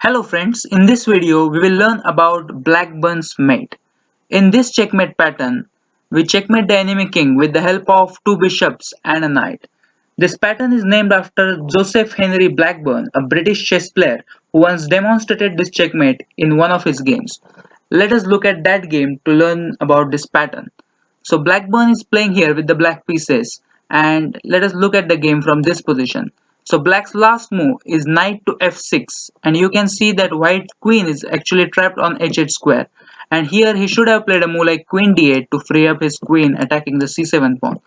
Hello friends, in this video we will learn about Blackburn's mate. In this checkmate pattern, we checkmate the enemy king with the help of two bishops and a knight. This pattern is named after Joseph Henry Blackburn, a British chess player who once demonstrated this checkmate in one of his games. Let us look at that game to learn about this pattern. So Blackburn is playing here with the black pieces, and let us look at the game from this position. So black's last move is knight to f6, and you can see that white queen is actually trapped on h8 square, and here he should have played a move like queen d8 to free up his queen attacking the c7 pawn.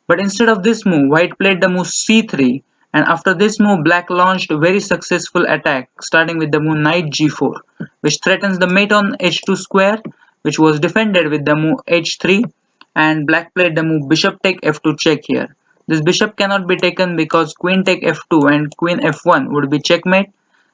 But instead of this move, white played the move c3, and after this move black launched a very successful attack starting with the move knight g4, which threatens the mate on h2 square, which was defended with the move h3, and black played the move bishop take f2 check here. This bishop cannot be taken because queen take f2 and queen f1 would be checkmate.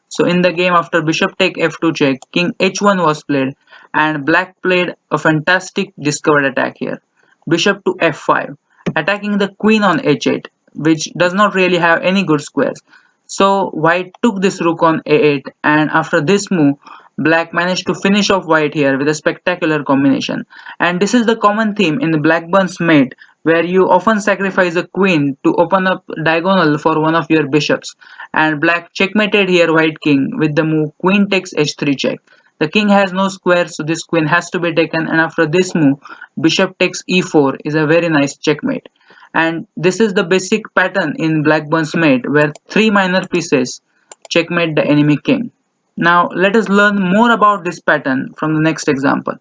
So in the game after bishop take f2 check, king h1 was played, and black played a fantastic discovered attack here. Bishop to f5, attacking the queen on h8, which does not really have any good squares. So white took this rook on a8, and after this move black managed to finish off white here with a spectacular combination. And this is the common theme in the Blackburn's mate, where you often sacrifice a queen to open up diagonal for one of your bishops. And black checkmated here white king with the move queen takes h3 check. The king has no square, so this queen has to be taken, and after this move bishop takes e4 is a very nice checkmate. And this is the basic pattern in Blackburn's mate, where three minor pieces checkmate the enemy king. Now let us learn more about this pattern from the next example.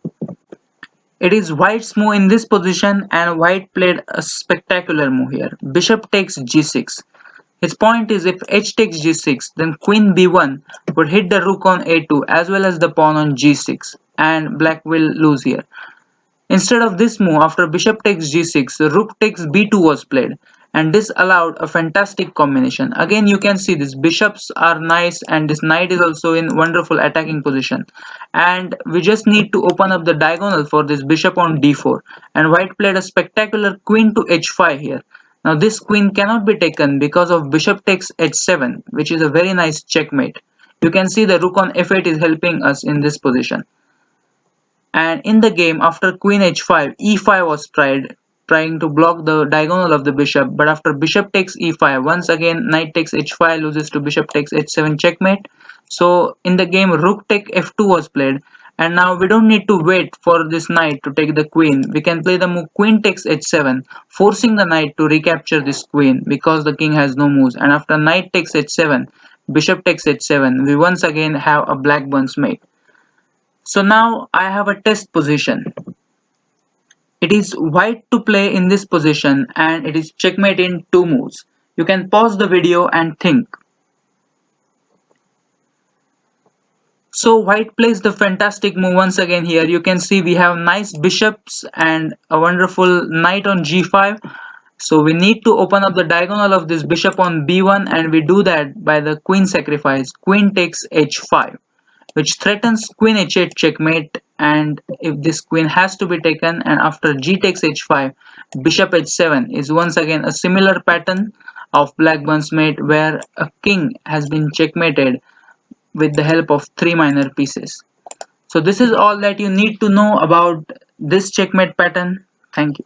It is white's move in this position, and white played a spectacular move here. Bishop takes g6. His point is if h takes g6, then queen b1 would hit the rook on a2 as well as the pawn on g6, and black will lose here. Instead of this move, after bishop takes g6, rook takes b2 was played, and this allowed a fantastic combination. Again, you can see these bishops are nice, and this knight is also in wonderful attacking position. And we just need to open up the diagonal for this bishop on d4, and white played a spectacular queen to h5 here. Now this queen cannot be taken because of bishop takes h7, which is a very nice checkmate. You can see the rook on f8 is helping us in this position. And in the game after queen h5, e5 was tried, trying to block the diagonal of the bishop, but after bishop takes e5, once again knight takes h5 loses to bishop takes h7 checkmate. So in the game rook take f2 was played, and now we don't need to wait for this knight to take the queen. We can play the move queen takes h7, forcing the knight to recapture this queen because the king has no moves, and after knight takes h7, bishop takes h7, we once again have a Blackburn's mate. So now I have a test position. It is white to play in this position, and it is checkmate in two moves. You can pause the video and think. So white plays the fantastic move once again here. You can see we have nice bishops and a wonderful knight on g5. So we need to open up the diagonal of this bishop on b1, and we do that by the queen sacrifice. Queen takes h5, which threatens queen h8 checkmate, and if this queen has to be taken, and after g takes h5, bishop h7 is once again a similar pattern of Blackburn's mate, where a king has been checkmated with the help of three minor pieces. So this is all that you need to know about this checkmate pattern. Thank you.